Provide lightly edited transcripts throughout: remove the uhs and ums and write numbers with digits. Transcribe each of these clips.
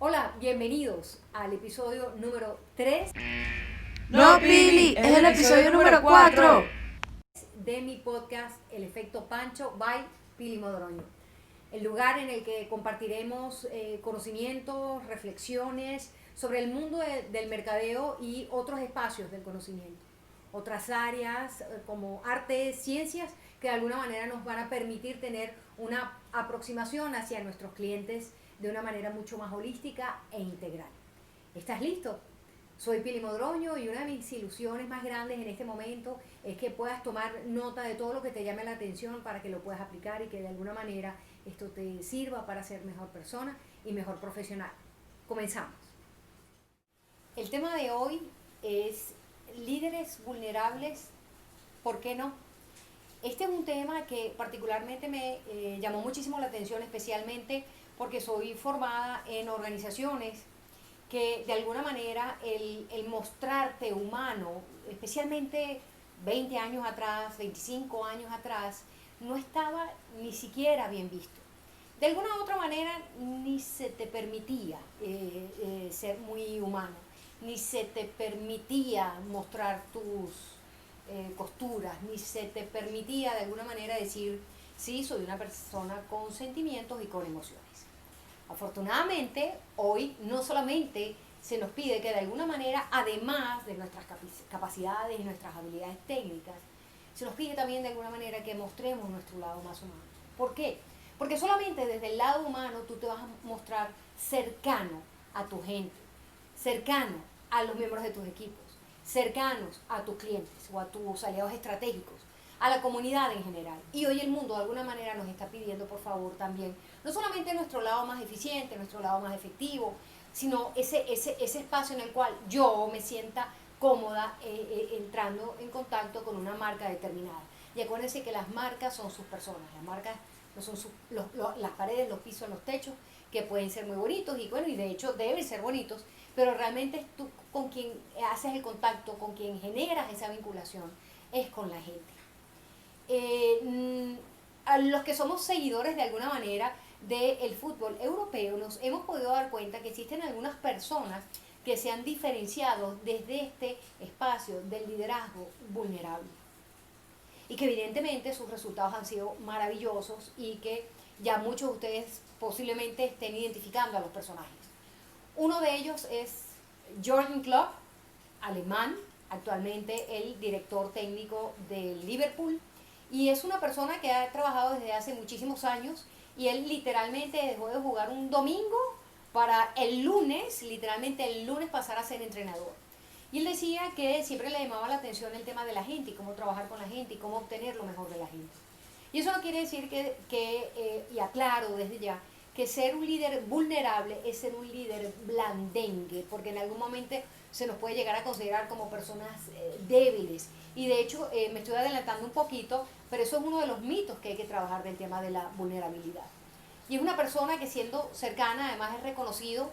Hola, bienvenidos al episodio número 3 No, Pili, es el episodio número 4. de mi podcast El Efecto Pancho by Pili Modroño. El lugar en el que compartiremos conocimientos, reflexiones sobre el mundo del mercadeo y otros espacios del conocimiento. Otras áreas como arte, ciencias, que de alguna manera nos van a permitir tener una aproximación hacia nuestros clientes de una manera mucho más holística e integral. ¿Estás listo? Soy Pili Modroño y una de mis ilusiones más grandes en este momento es que puedas tomar nota de todo lo que te llame la atención para que lo puedas aplicar y que de alguna manera esto te sirva para ser mejor persona y mejor profesional. Comenzamos. El tema de hoy es líderes vulnerables, ¿por qué no? Este es un tema que particularmente me llamó muchísimo la atención, especialmente porque soy formada en organizaciones que de alguna manera el mostrarte humano, especialmente 20 años atrás, 25 años atrás, no estaba ni siquiera bien visto. De alguna u otra manera ni se te permitía ser muy humano, ni se te permitía mostrar tus costuras, ni se te permitía de alguna manera decir, sí, soy una persona con sentimientos y con emociones. Afortunadamente, hoy no solamente se nos pide que de alguna manera, además de nuestras capacidades y nuestras habilidades técnicas, se nos pide también de alguna manera que mostremos nuestro lado más humano. ¿Por qué? Porque solamente desde el lado humano tú te vas a mostrar cercano a tu gente, cercano a los miembros de tus equipos, cercanos a tus clientes o a tus aliados estratégicos, a la comunidad en general. Y hoy el mundo de alguna manera nos está pidiendo, por favor, también, no solamente nuestro lado más eficiente, nuestro lado más efectivo, sino ese espacio en el cual yo me sienta cómoda entrando en contacto con una marca determinada. Y acuérdense que las marcas son sus personas, las marcas no son las paredes, los pisos, los techos, que pueden ser muy bonitos y bueno, y de hecho deben ser bonitos, pero realmente es tú con quien haces el contacto, con quien generas esa vinculación, es con la gente. A los que somos seguidores de alguna manera del fútbol europeo nos hemos podido dar cuenta que existen algunas personas que se han diferenciado desde este espacio del liderazgo vulnerable y que evidentemente sus resultados han sido maravillosos y que ya muchos de ustedes posiblemente estén identificando a los personajes. Uno de ellos es Jürgen Klopp, alemán, actualmente el director técnico del Liverpool, y es una persona que ha trabajado desde hace muchísimos años y él literalmente dejó de jugar un domingo para el lunes, literalmente el lunes pasar a ser entrenador. Y él decía que siempre le llamaba la atención el tema de la gente y cómo trabajar con la gente y cómo obtener lo mejor de la gente. Y eso no quiere decir y aclaro desde ya, que ser un líder vulnerable es ser un líder blandengue, porque en algún momento se nos puede llegar a considerar como personas débiles. Y de hecho, me estoy adelantando un poquito, pero eso es uno de los mitos que hay que trabajar del tema de la vulnerabilidad. Y es una persona que siendo cercana, además es reconocido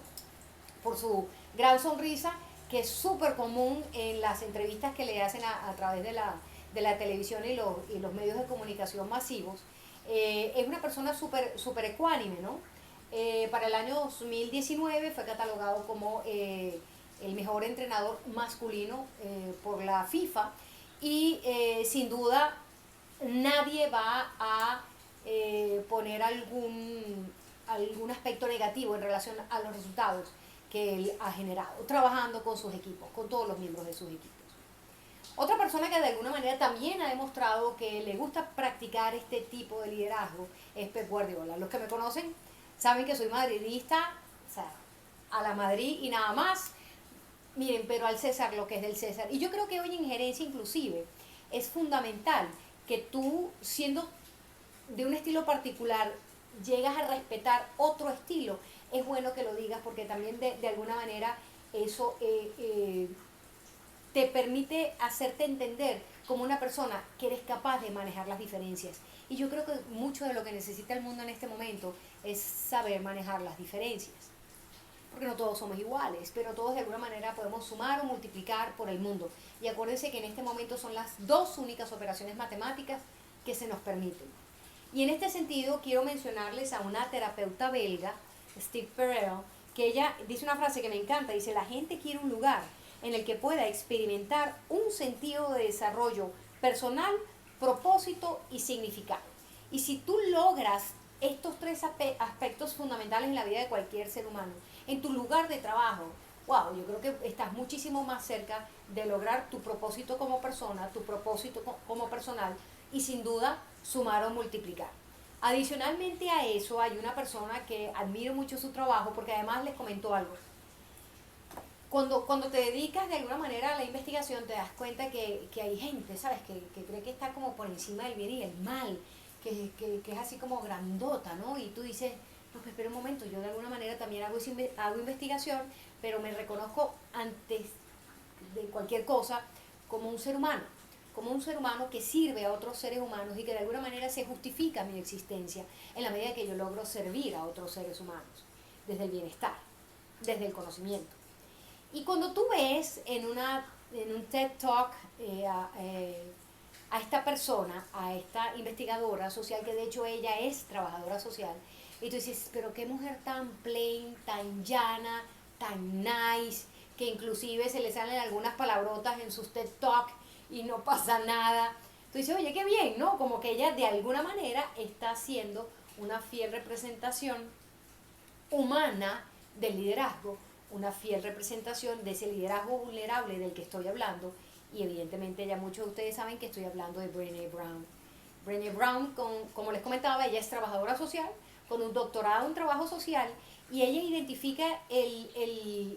por su gran sonrisa, que es súper común en las entrevistas que le hacen a través de la televisión y los medios de comunicación masivos. Es una persona súper ecuánime, ¿no? Para el año 2019 fue catalogado como el mejor entrenador masculino por la FIFA y sin duda nadie va a poner algún aspecto negativo en relación a los resultados que él ha generado, trabajando con sus equipos, con todos los miembros de sus equipos. Otra persona que de alguna manera también ha demostrado que le gusta practicar este tipo de liderazgo es Pep Guardiola. Los que me conocen saben que soy madridista, o sea, a la Madrid y nada más. Miren, pero al César lo que es del César. Y yo creo que hoy en gerencia inclusive es fundamental que tú, siendo de un estilo particular, llegas a respetar otro estilo. Es bueno que lo digas porque también de alguna manera eso te permite hacerte entender como una persona que eres capaz de manejar las diferencias. Y yo creo que mucho de lo que necesita el mundo en este momento es saber manejar las diferencias. Porque no todos somos iguales, pero todos de alguna manera podemos sumar o multiplicar por el mundo. Y acuérdense que en este momento son las dos únicas operaciones matemáticas que se nos permiten. Y en este sentido quiero mencionarles a una terapeuta belga, Steve Perel, que ella dice una frase que me encanta, dice, la gente quiere un lugar en el que pueda experimentar un sentido de desarrollo personal, propósito y significado. Y si tú logras estos tres aspectos fundamentales en la vida de cualquier ser humano, en tu lugar de trabajo, wow, yo creo que estás muchísimo más cerca de lograr tu propósito como persona, tu propósito como personal y sin duda sumar o multiplicar. Adicionalmente a eso hay una persona que admiro mucho su trabajo porque además les comentó algo. Cuando te dedicas de alguna manera a la investigación te das cuenta que hay gente, ¿sabes? Que cree que está como por encima del bien y el mal, que es así como grandota, ¿no? Y tú dices, no, pues espera un momento, yo de alguna manera también hago investigación, pero me reconozco antes de cualquier cosa como un ser humano que sirve a otros seres humanos y que de alguna manera se justifica mi existencia en la medida que yo logro servir a otros seres humanos, desde el bienestar, desde el conocimiento. Y cuando tú ves en un TED Talk a esta persona, a esta investigadora social, que de hecho ella es trabajadora social, y tú dices, pero qué mujer tan plain, tan llana, tan nice, que inclusive se le salen algunas palabrotas en sus TED Talk y no pasa nada. Tú dices, oye, qué bien, ¿no? Como que ella de alguna manera está haciendo una fiel representación humana del liderazgo, una fiel representación de ese liderazgo vulnerable del que estoy hablando, y evidentemente ya muchos de ustedes saben que estoy hablando de Brené Brown. Brené Brown, como les comentaba, ella es trabajadora social, con un doctorado en trabajo social, y ella identifica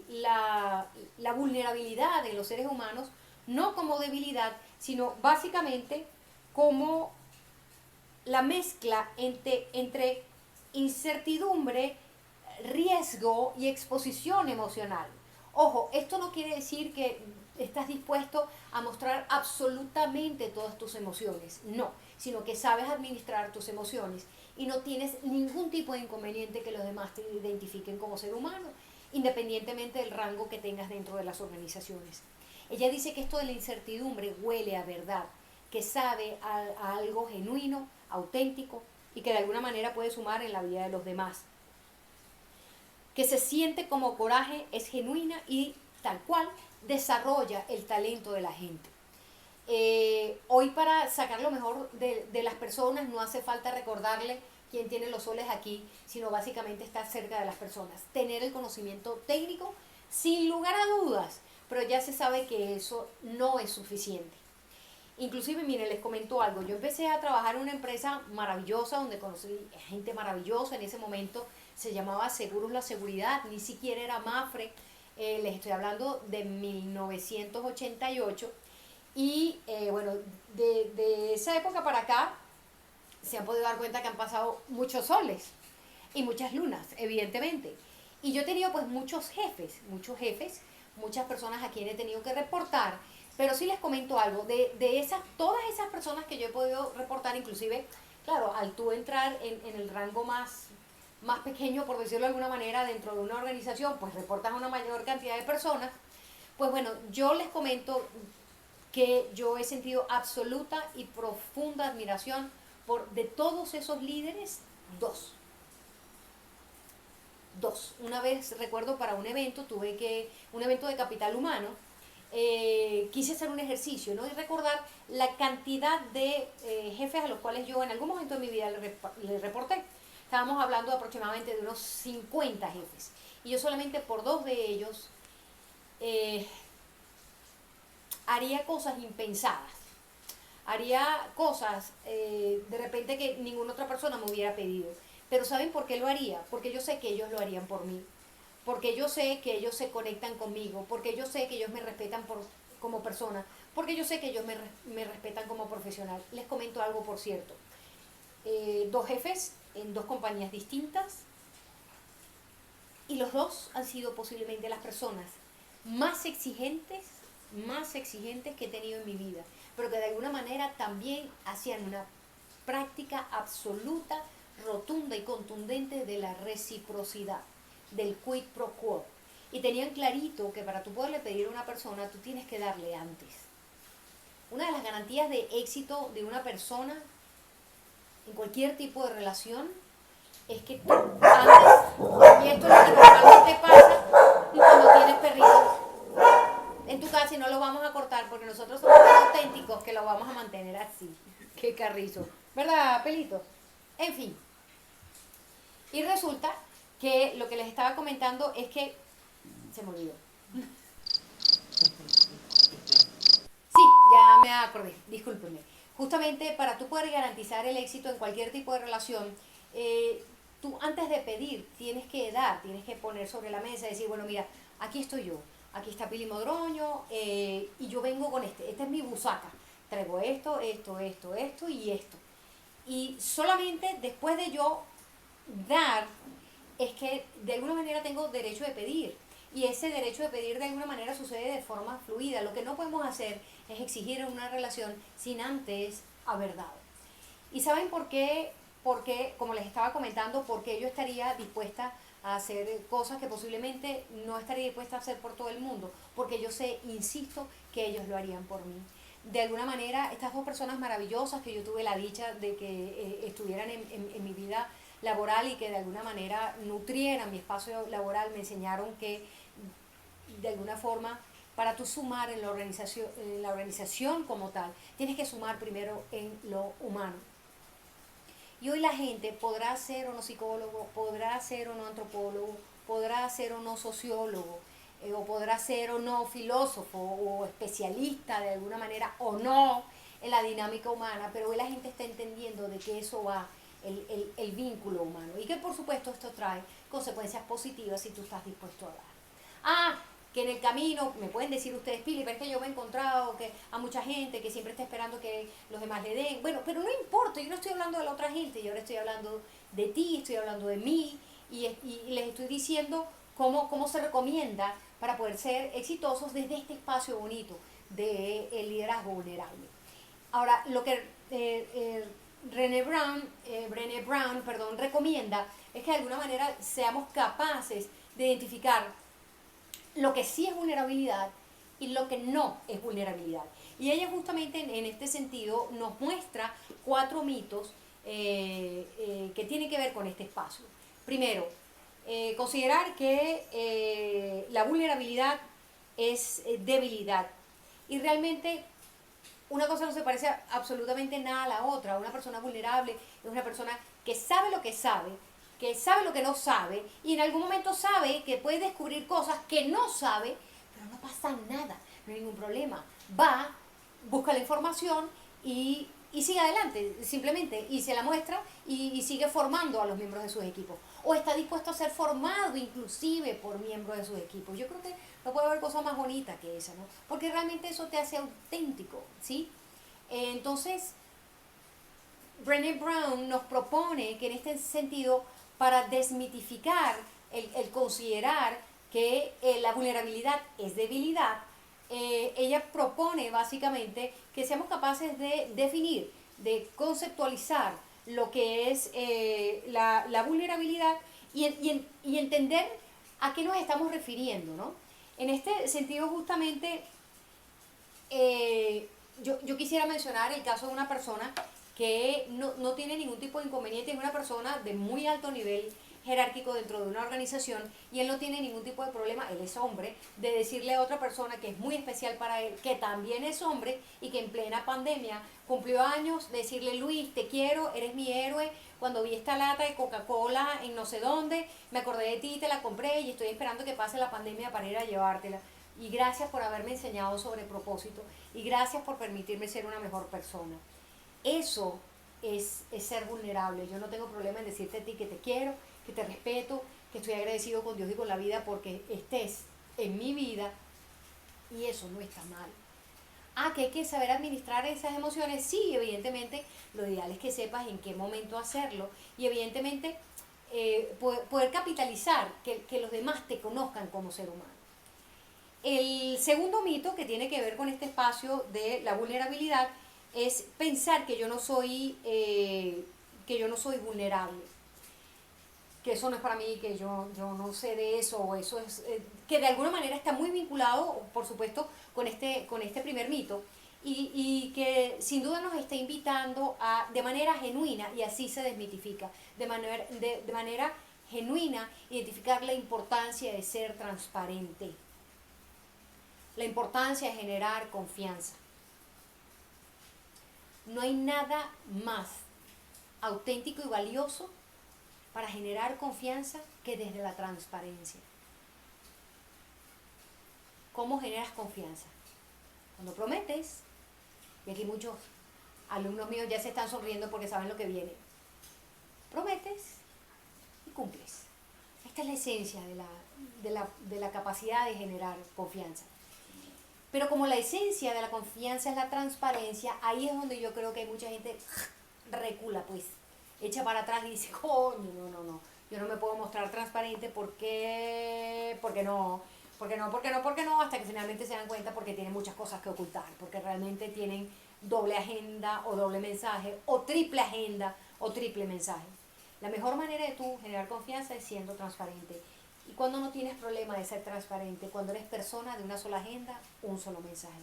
la vulnerabilidad de los seres humanos no como debilidad, sino básicamente como la mezcla entre incertidumbre, riesgo y exposición emocional. Ojo, esto no quiere decir que estás dispuesto a mostrar absolutamente todas tus emociones, no, sino que sabes administrar tus emociones y no tienes ningún tipo de inconveniente que los demás te identifiquen como ser humano, independientemente del rango que tengas dentro de las organizaciones. Ella dice que esto de la incertidumbre huele a verdad, que sabe a algo genuino, auténtico y que de alguna manera puede sumar en la vida de los demás. Que se siente como coraje, es genuina y tal cual desarrolla el talento de la gente. Hoy para sacar lo mejor de las personas no hace falta recordarle quién tiene los soles aquí, sino básicamente estar cerca de las personas, tener el conocimiento técnico sin lugar a dudas, pero ya se sabe que eso no es suficiente. Inclusive, miren, les comento algo, yo empecé a trabajar en una empresa maravillosa donde conocí gente maravillosa en ese momento, se llamaba Seguros La Seguridad, ni siquiera era Mafre, les estoy hablando de 1988, y bueno, de esa época para acá se han podido dar cuenta que han pasado muchos soles y muchas lunas, evidentemente. Y yo he tenido pues muchos jefes, muchas personas a quienes he tenido que reportar, pero sí les comento algo, todas esas personas que yo he podido reportar, inclusive, claro, al tú entrar en el rango más pequeño, por decirlo de alguna manera, dentro de una organización, pues reportas a una mayor cantidad de personas, pues bueno, yo les comento que yo he sentido absoluta y profunda admiración de todos esos líderes, dos. Una vez recuerdo para un evento, un evento de capital humano, quise hacer un ejercicio, ¿no? Y recordar la cantidad de jefes a los cuales yo en algún momento de mi vida le reporté. Estábamos hablando aproximadamente de unos 50 jefes. Y yo solamente por 2 de ellos haría cosas impensadas. Haría cosas de repente que ninguna otra persona me hubiera pedido. Pero ¿saben por qué lo haría? Porque yo sé que ellos lo harían por mí. Porque yo sé que ellos se conectan conmigo. Porque yo sé que ellos me respetan como persona. Porque yo sé que ellos me respetan como profesional. Les comento algo, por cierto. 2 jefes en 2 compañías distintas. Y los 2 han sido posiblemente las personas más exigentes que he tenido en mi vida. Pero que de alguna manera también hacían una práctica absoluta, rotunda y contundente de la reciprocidad, del quid pro quo. Y tenían clarito que para tú poderle pedir a una persona, tú tienes que darle antes. Una de las garantías de éxito de una persona en cualquier tipo de relación es que tú antes, y esto es lo que normalmente pasa cuando tienes perritos en tu casa, y no lo vamos a cortar porque nosotros somos tan auténticos que lo vamos a mantener así. Qué carrizo, ¿verdad, Pelito? En fin, y resulta que lo que les estaba comentando es que se me olvidó. Sí, ya me acordé, discúlpenme. Justamente para tú poder garantizar el éxito en cualquier tipo de relación, tú antes de pedir tienes que dar, tienes que poner sobre la mesa y decir, bueno, mira, aquí estoy yo, aquí está Pili Modroño, y yo vengo con esta es mi busaca, traigo esto, esto y esto. Y solamente después de yo dar, es que de alguna manera tengo derecho de pedir. Y ese derecho de pedir de alguna manera sucede de forma fluida. Lo que no podemos hacer es exigir en una relación sin antes haber dado. ¿Y saben por qué? Porque, como les estaba comentando, porque yo estaría dispuesta a hacer cosas que posiblemente no estaría dispuesta a hacer por todo el mundo, porque yo sé, insisto, que ellos lo harían por mí. De alguna manera, estas dos personas maravillosas que yo tuve la dicha de que estuvieran en mi vida laboral y que de alguna manera nutrieran mi espacio laboral, me enseñaron que de alguna forma para tú sumar en la organización como tal, tienes que sumar primero en lo humano. Y hoy la gente podrá ser o no psicólogo, podrá ser o no antropólogo, podrá ser o no sociólogo, o podrá ser o no filósofo o especialista de alguna manera o no en la dinámica humana, pero hoy la gente está entendiendo de que eso va el vínculo humano y que por supuesto esto trae consecuencias positivas si tú estás dispuesto a dar. Ah, que en el camino, me pueden decir ustedes, Pili, pero es que yo me he encontrado que a mucha gente que siempre está esperando que los demás le den. Bueno, pero no importa, yo no estoy hablando de la otra gente, yo ahora estoy hablando de ti, estoy hablando de mí, y les estoy diciendo cómo se recomienda para poder ser exitosos desde este espacio bonito de el liderazgo vulnerable. Ahora, lo que Brené Brown, recomienda es que de alguna manera seamos capaces de identificar lo que sí es vulnerabilidad y lo que no es vulnerabilidad. Y ella justamente en este sentido nos muestra 4 mitos que tienen que ver con este espacio. Primero, considerar que la vulnerabilidad es debilidad. Y realmente una cosa no se parece absolutamente nada a la otra. Una persona vulnerable es una persona que sabe lo que no sabe, y en algún momento sabe que puede descubrir cosas que no sabe, pero no pasa nada, no hay ningún problema. Va, busca la información y sigue adelante, simplemente, y se la muestra y sigue formando a los miembros de sus equipos. O está dispuesto a ser formado inclusive por miembros de sus equipos. Yo creo que no puede haber cosa más bonita que esa, ¿no? Porque realmente eso te hace auténtico, ¿sí? Entonces, Brené Brown nos propone que en este sentido, para desmitificar el considerar que la vulnerabilidad es debilidad, ella propone básicamente que seamos capaces de definir, de conceptualizar lo que es la vulnerabilidad y entender a qué nos estamos refiriendo, ¿no? En este sentido, justamente, yo quisiera mencionar el caso de una persona que no tiene ningún tipo de inconveniente, es una persona de muy alto nivel jerárquico dentro de una organización, y él no tiene ningún tipo de problema, él es hombre, de decirle a otra persona que es muy especial para él, que también es hombre y que en plena pandemia cumplió años, decirle: Luis, te quiero, eres mi héroe, cuando vi esta lata de Coca-Cola en no sé dónde, me acordé de ti, te la compré y estoy esperando que pase la pandemia para ir a llevártela. Y gracias por haberme enseñado sobre propósito, y gracias por permitirme ser una mejor persona. Eso es ser vulnerable. Yo no tengo problema en decirte a ti que te quiero, que te respeto, que estoy agradecido con Dios y con la vida porque estés en mi vida, y eso no está mal. Ah, que hay que saber administrar esas emociones. Sí, evidentemente, lo ideal es que sepas en qué momento hacerlo, y evidentemente poder capitalizar que los demás te conozcan como ser humano. El segundo mito que tiene que ver con este espacio de la vulnerabilidad es pensar que yo no soy vulnerable, que eso no es para mí, que yo no sé de eso, o eso es que de alguna manera está muy vinculado, por supuesto, con este primer mito, y que sin duda nos está invitando a, de manera genuina, y así se desmitifica, de manera genuina, identificar la importancia de ser transparente, la importancia de generar confianza. No hay nada más auténtico y valioso para generar confianza que desde la transparencia. ¿Cómo generas confianza? Cuando prometes, y aquí muchos alumnos míos ya se están sonriendo porque saben lo que viene. Prometes y cumples. Esta es la esencia de la capacidad de generar confianza. Pero como la esencia de la confianza es la transparencia, ahí es donde yo creo que hay mucha gente recula, pues, echa para atrás y dice, coño, no, yo no me puedo mostrar transparente porque no, hasta que finalmente se dan cuenta porque tienen muchas cosas que ocultar, porque realmente tienen doble agenda o doble mensaje, o triple agenda o triple mensaje. La mejor manera de tú generar confianza es siendo transparente. Y cuando no tienes problema de ser transparente, cuando eres persona de una sola agenda, un solo mensaje.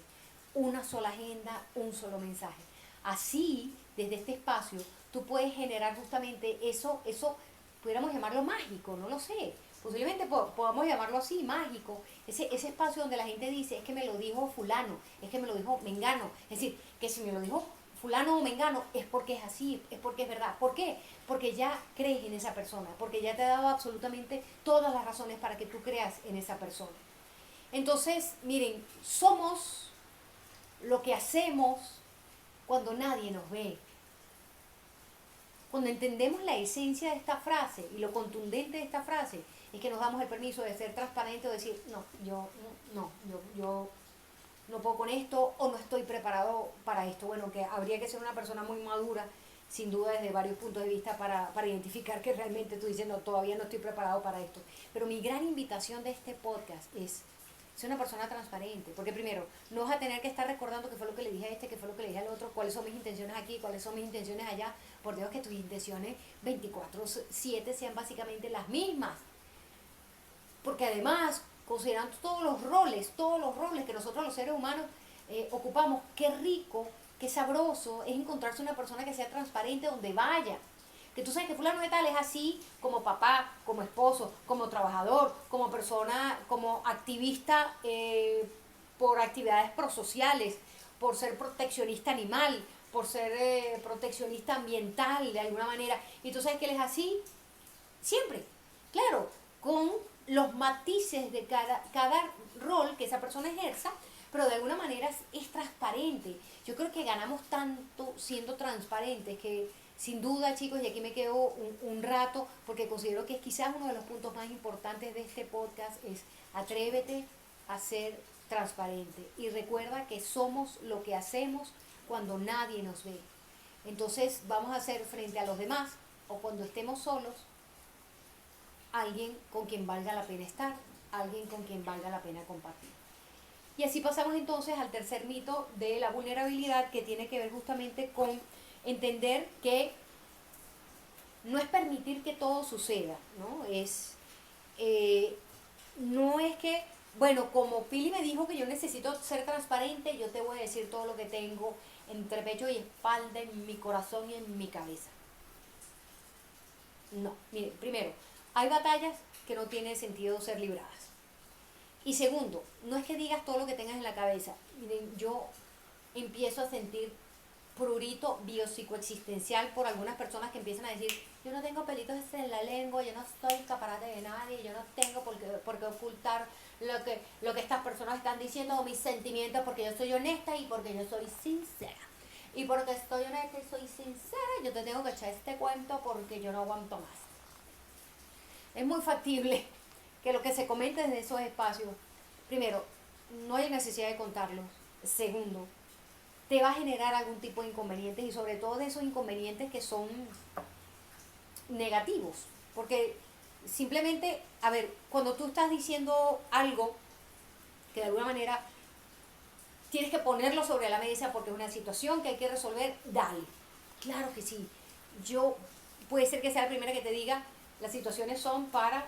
Una sola agenda, un solo mensaje. Así, desde este espacio, tú puedes generar justamente eso, pudiéramos llamarlo mágico, no lo sé. Posiblemente podamos llamarlo así, mágico. Ese espacio donde la gente dice, es que me lo dijo fulano, es que me lo dijo mengano. Es decir, que si me lo dijo fulano o mengano, es porque es así, es porque es verdad. ¿Por qué? Porque ya crees en esa persona, porque ya te ha dado absolutamente todas las razones para que tú creas en esa persona. Entonces, miren, somos lo que hacemos cuando nadie nos ve. Cuando entendemos la esencia de esta frase y lo contundente de esta frase, es que nos damos el permiso de ser transparentes o decir, yo no puedo con esto o no estoy preparado para esto. Bueno, que habría que ser una persona muy madura, sin duda desde varios puntos de vista, para identificar que realmente tú dices, no, todavía no estoy preparado para esto. Pero mi gran invitación de este podcast es ser una persona transparente, porque primero, no vas a tener que estar recordando qué fue lo que le dije a este, qué fue lo que le dije al otro, cuáles son mis intenciones aquí, cuáles son mis intenciones allá. Por Dios, que tus intenciones 24/7 sean básicamente las mismas. Porque además, considerando todos los roles que nosotros los seres humanos ocupamos, qué rico, qué sabroso es encontrarse una persona que sea transparente donde vaya. Que tú sabes que fulano de tal es así como papá, como esposo, como trabajador, como persona, como activista por actividades prosociales, por ser proteccionista animal, por ser proteccionista ambiental de alguna manera. Y tú sabes que él es así siempre, claro, con los matices de cada rol que esa persona ejerza, pero de alguna manera es transparente. Yo creo que ganamos tanto siendo transparentes que sin duda, chicos, y aquí me quedo un rato porque considero que es quizás uno de los puntos más importantes de este podcast, es atrévete a ser transparente y recuerda que somos lo que hacemos cuando nadie nos ve. Entonces vamos a hacer frente a los demás o cuando estemos solos alguien con quien valga la pena estar, alguien con quien valga la pena compartir. Y así pasamos entonces al tercer mito de la vulnerabilidad, que tiene que ver justamente con entender que no es permitir que todo suceda, ¿no? No es que, bueno, como Pili me dijo que yo necesito ser transparente, yo te voy a decir todo lo que tengo entre pecho y espalda, en mi corazón y en mi cabeza. No, mire, primero, hay batallas que no tiene sentido ser libradas. Y segundo, no es que digas todo lo que tengas en la cabeza. Miren, yo empiezo a sentir prurito biopsicoexistencial por algunas personas que empiezan a decir, yo no tengo pelitos en la lengua, yo no soy escaparate de nadie, yo no tengo por qué ocultar lo que estas personas están diciendo o mis sentimientos, porque yo soy honesta y porque yo soy sincera. Y porque estoy honesta y soy sincera, yo te tengo que echar este cuento porque yo no aguanto más. Es muy factible que lo que se comente desde esos espacios, primero, no hay necesidad de contarlo. Segundo, te va a generar algún tipo de inconvenientes y sobre todo de esos inconvenientes que son negativos. Porque simplemente, a ver, cuando tú estás diciendo algo que de alguna manera tienes que ponerlo sobre la mesa porque es una situación que hay que resolver, dale. Claro que sí. Puede ser que sea la primera que te diga, las situaciones son para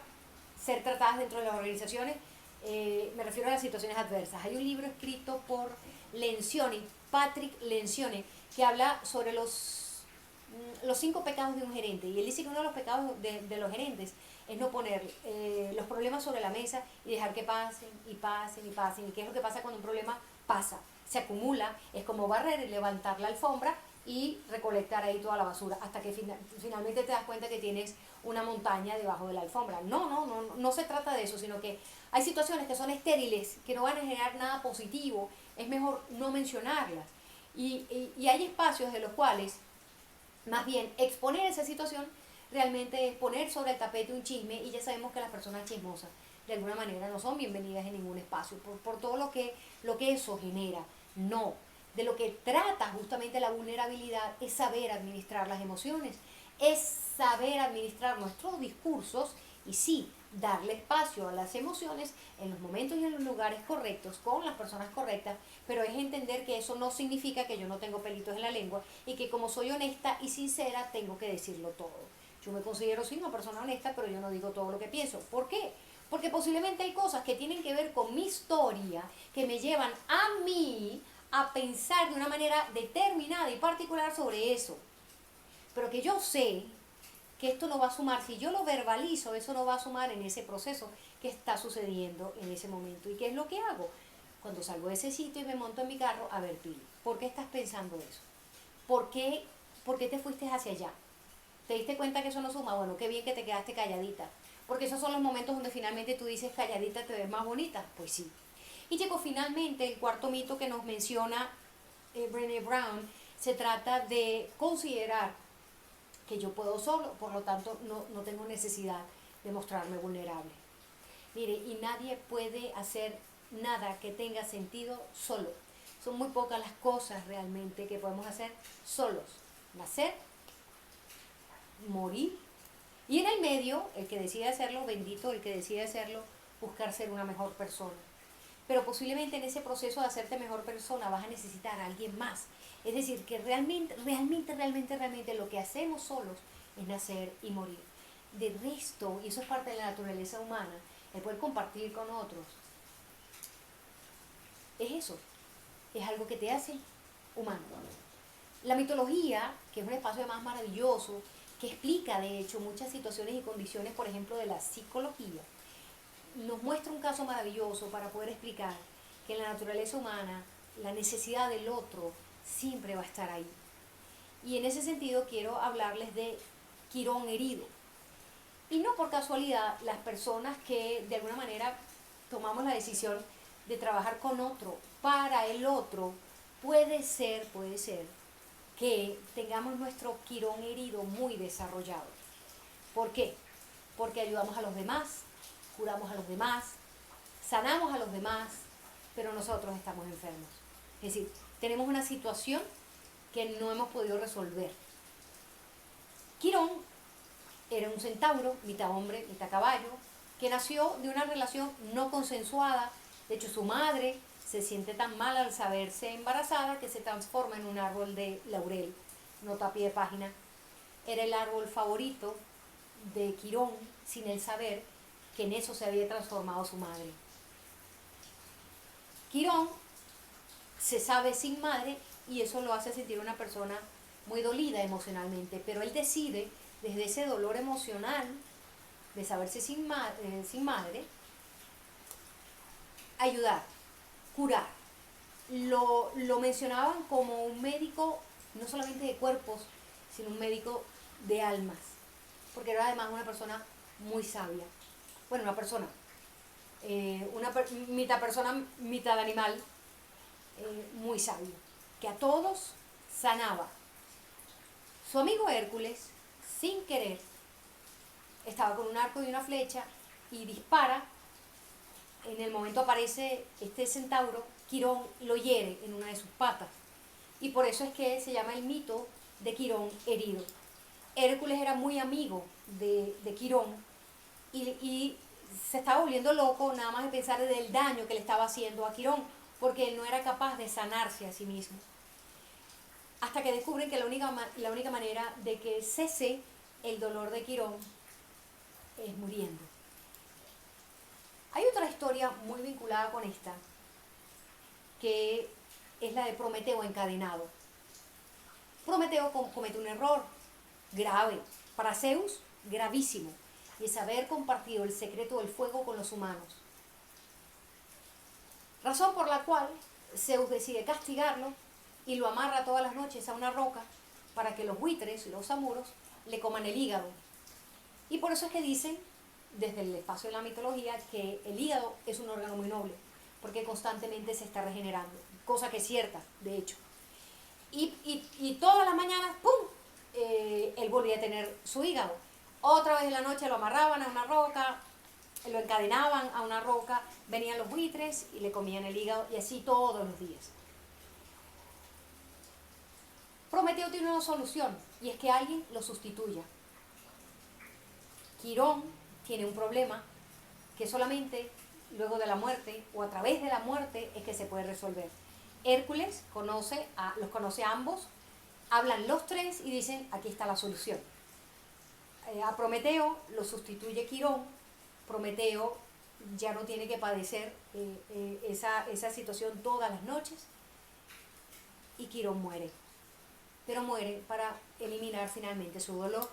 ser tratadas dentro de las organizaciones Me refiero a las situaciones adversas. Hay un libro escrito por Lencioni, Patrick Lencioni, que habla sobre los 5 pecados de un gerente. Y él dice que uno de los pecados de los gerentes es no poner los problemas sobre la mesa y dejar que pasen y pasen y pasen. ¿Y qué es lo que pasa cuando un problema pasa? Se acumula, es como barrer y levantar la alfombra y recolectar ahí toda la basura hasta que finalmente te das cuenta que tienes una montaña debajo de la alfombra. No se trata de eso, sino que hay situaciones que son estériles, que no van a generar nada positivo, es mejor no mencionarlas. Y hay espacios de los cuales, más bien, exponer esa situación realmente es poner sobre el tapete un chisme, y ya sabemos que las personas chismosas de alguna manera no son bienvenidas en ningún espacio por todo lo que eso genera. No, de lo que trata justamente la vulnerabilidad es saber administrar las emociones, es saber administrar nuestros discursos y sí, darle espacio a las emociones en los momentos y en los lugares correctos, con las personas correctas, pero es entender que eso no significa que yo no tengo pelitos en la lengua y que como soy honesta y sincera tengo que decirlo todo. Yo me considero sí una persona honesta, pero yo no digo todo lo que pienso. ¿Por qué? Porque posiblemente hay cosas que tienen que ver con mi historia, que me llevan a mí a pensar de una manera determinada y particular sobre eso. Pero que yo sé que esto no va a sumar, si yo lo verbalizo, eso no va a sumar en ese proceso que está sucediendo en ese momento. ¿Y qué es lo que hago? Cuando salgo de ese sitio y me monto en mi carro, a ver, Pili, ¿por qué estás pensando eso? ¿Por qué te fuiste hacia allá? ¿Te diste cuenta que eso no suma? Bueno, qué bien que te quedaste calladita. Porque esos son los momentos donde finalmente tú dices calladita te ves más bonita. Pues sí. Y llegó finalmente el cuarto mito que nos menciona Brené Brown. Se trata de considerar que yo puedo solo, por lo tanto no tengo necesidad de mostrarme vulnerable. Mire, y nadie puede hacer nada que tenga sentido solo. Son muy pocas las cosas realmente que podemos hacer solos. Nacer, morir, y en el medio, el que decide hacerlo, bendito el que decide hacerlo, buscar ser una mejor persona. Pero posiblemente en ese proceso de hacerte mejor persona vas a necesitar a alguien más. Es decir, que realmente lo que hacemos solos es nacer y morir. De resto, y eso es parte de la naturaleza humana, el poder compartir con otros, es eso, es algo que te hace humano. La mitología, que es un espacio más maravilloso, que explica de hecho muchas situaciones y condiciones, por ejemplo, de la psicología, nos muestra un caso maravilloso para poder explicar que en la naturaleza humana la necesidad del otro siempre va a estar ahí. Y en ese sentido quiero hablarles de Quirón herido. Y no por casualidad, las personas que de alguna manera tomamos la decisión de trabajar con otro, para el otro, puede ser que tengamos nuestro Quirón herido muy desarrollado. ¿Por qué? Porque ayudamos a los demás, curamos a los demás, sanamos a los demás, pero nosotros estamos enfermos. Es decir, tenemos una situación que no hemos podido resolver. Quirón era un centauro, mitad hombre, mitad caballo, que nació de una relación no consensuada. De hecho, su madre se siente tan mal al saberse embarazada que se transforma en un árbol de laurel. Nota a pie de página. Era el árbol favorito de Quirón, sin él saber que en eso se había transformado su madre. Quirón se sabe sin madre y eso lo hace sentir una persona muy dolida emocionalmente, pero él decide, desde ese dolor emocional de saberse sin madre, ayudar, curar. Lo mencionaban como un médico no solamente de cuerpos, sino un médico de almas, porque era además una persona muy sabia. Bueno, mitad persona, mitad animal, muy sabio, que a todos sanaba. Su amigo Hércules, sin querer, estaba con un arco y una flecha y dispara. En el momento aparece este centauro, Quirón lo hiere en una de sus patas. Y por eso es que se llama el mito de Quirón herido. Hércules era muy amigo de Quirón y se estaba volviendo loco nada más de pensar del daño que le estaba haciendo a Quirón, porque él no era capaz de sanarse a sí mismo. Hasta que descubren que la única manera de que cese el dolor de Quirón es muriendo. Hay otra historia muy vinculada con esta, que es la de Prometeo encadenado. Prometeo comete un error grave, para Zeus gravísimo, y es haber compartido el secreto del fuego con los humanos. Razón por la cual Zeus decide castigarlo y lo amarra todas las noches a una roca para que los buitres, los amuros, le coman el hígado. Y por eso es que dicen, desde el espacio de la mitología, que el hígado es un órgano muy noble, porque constantemente se está regenerando, cosa que es cierta, de hecho. Y todas las mañanas, ¡pum!, él volvía a tener su hígado. Otra vez en la noche lo amarraban a una roca, lo encadenaban a una roca, venían los buitres y le comían el hígado, y así todos los días. Prometeo tiene una solución, y es que alguien lo sustituya. Quirón tiene un problema que solamente luego de la muerte o a través de la muerte es que se puede resolver. Hércules los conoce a ambos, hablan los tres y dicen, aquí está la solución. A Prometeo lo sustituye Quirón. Prometeo ya no tiene que padecer esa situación todas las noches, y Quirón muere. Pero muere para eliminar finalmente su dolor.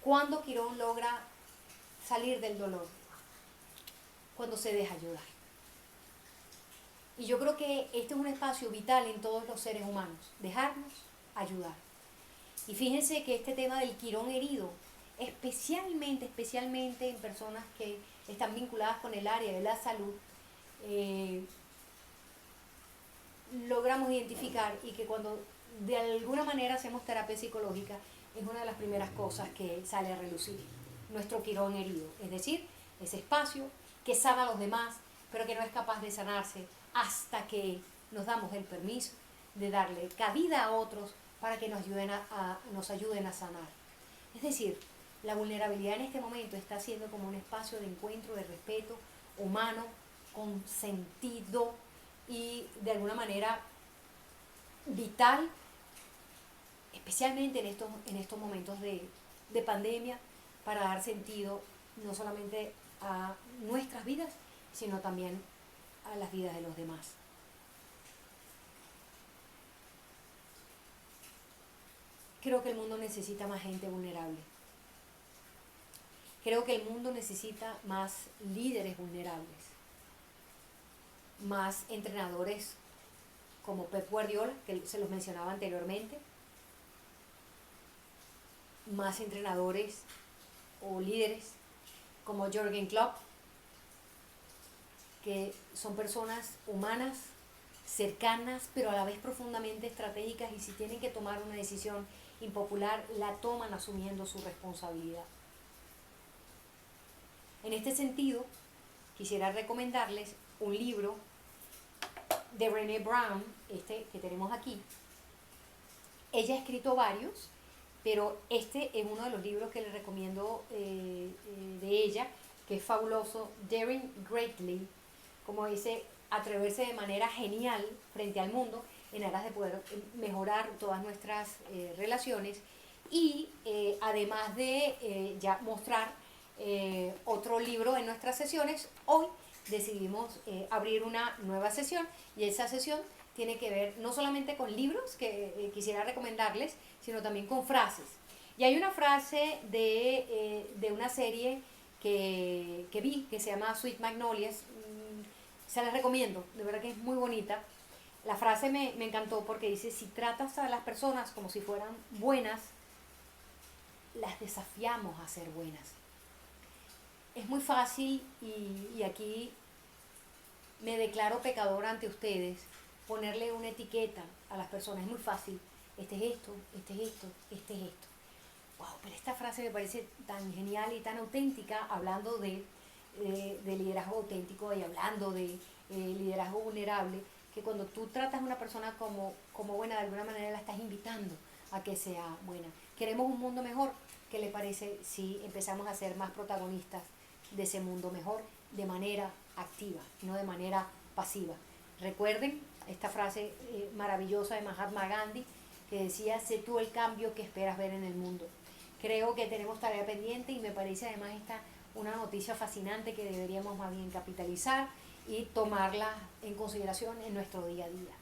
¿Cuándo Quirón logra salir del dolor? Cuando se deja ayudar. Y yo creo que este es un espacio vital en todos los seres humanos, dejarnos ayudar. Y fíjense que este tema del Quirón herido, especialmente en personas que están vinculadas con el área de la salud, logramos identificar, y que cuando de alguna manera hacemos terapia psicológica, es una de las primeras cosas que sale a relucir, nuestro Quirón herido, es decir, ese espacio que sana a los demás, pero que no es capaz de sanarse hasta que nos damos el permiso de darle cabida a otros para que nos ayuden a sanar. Es decir, la vulnerabilidad en este momento está siendo como un espacio de encuentro, de respeto humano, con sentido y de alguna manera vital, especialmente en estos momentos de pandemia, para dar sentido no solamente a nuestras vidas, sino también a las vidas de los demás. Creo que el mundo necesita más gente vulnerable. Creo que el mundo necesita más líderes vulnerables, más entrenadores como Pep Guardiola, que se los mencionaba anteriormente, más entrenadores o líderes como Jürgen Klopp, que son personas humanas, cercanas, pero a la vez profundamente estratégicas, y si tienen que tomar una decisión impopular, la toman asumiendo su responsabilidad. En este sentido, quisiera recomendarles un libro de Brené Brown, que tenemos aquí. Ella ha escrito varios, pero este es uno de los libros que les recomiendo de ella, que es fabuloso, Daring Greatly, como dice, atreverse de manera genial frente al mundo en aras de poder mejorar todas nuestras relaciones, y además de ya mostrar otro libro en nuestras sesiones, hoy decidimos abrir una nueva sesión, y esa sesión tiene que ver no solamente con libros que quisiera recomendarles, sino también con frases. Y hay una frase de una serie que vi, que se llama Sweet Magnolias. Se las recomiendo, de verdad que es muy bonita. La frase me encantó porque dice, si tratas a las personas como si fueran buenas, las desafiamos a ser buenas. Es muy fácil, y aquí me declaro pecadora ante ustedes, ponerle una etiqueta a las personas. Es muy fácil, este es esto, este es esto, este es esto. Wow, pero esta frase me parece tan genial y tan auténtica, hablando de liderazgo auténtico y hablando de liderazgo vulnerable, que cuando tú tratas a una persona como buena, de alguna manera la estás invitando a que sea buena. Queremos un mundo mejor. ¿Qué le parece si empezamos a ser más protagonistas de ese mundo mejor de manera activa, no de manera pasiva? Recuerden esta frase maravillosa de Mahatma Gandhi, que decía, sé tú el cambio que esperas ver en el mundo. Creo que tenemos tarea pendiente, y me parece además esta una noticia fascinante que deberíamos más bien capitalizar y tomarla en consideración en nuestro día a día.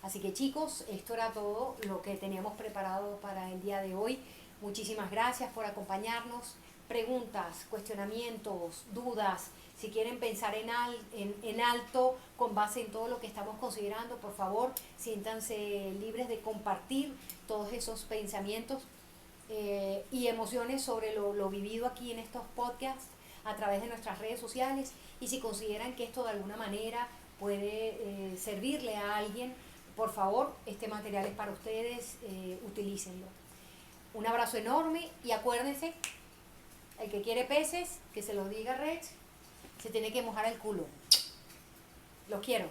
Así que chicos, esto era todo lo que teníamos preparado para el día de hoy. Muchísimas gracias por acompañarnos. Preguntas, cuestionamientos, dudas, si quieren pensar en alto con base en todo lo que estamos considerando, por favor, siéntanse libres de compartir todos esos pensamientos y emociones sobre lo vivido aquí en estos podcasts a través de nuestras redes sociales. Y si consideran que esto de alguna manera puede servirle a alguien, por favor, este material es para ustedes, utilícenlo. Un abrazo enorme y acuérdense, el que quiere peces, que se los diga Rex, se tiene que mojar el culo. Los quiero.